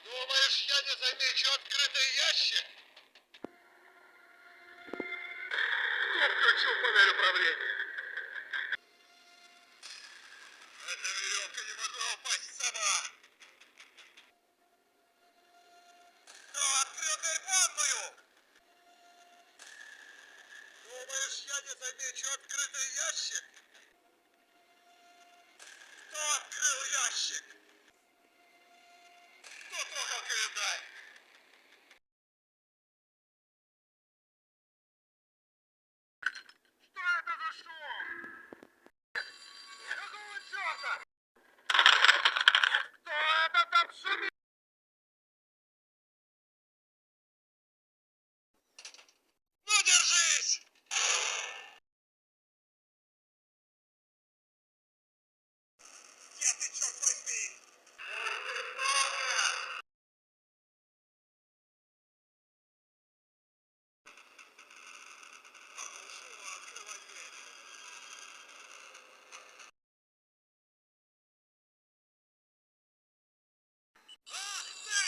Думаешь, я не замечу открытый ящик? Кто включил панель управления? Эта веревка не могла упасть сама. Кто открыл дверь в ванную? Думаешь, я не замечу открытый ящик? Кто открыл ящик? Кто трогал календарь? Что это за шум? Какого черта? Кто это там шумит? Ну держись! Где ты, черт возьми? Открывай дверь. Ах ты!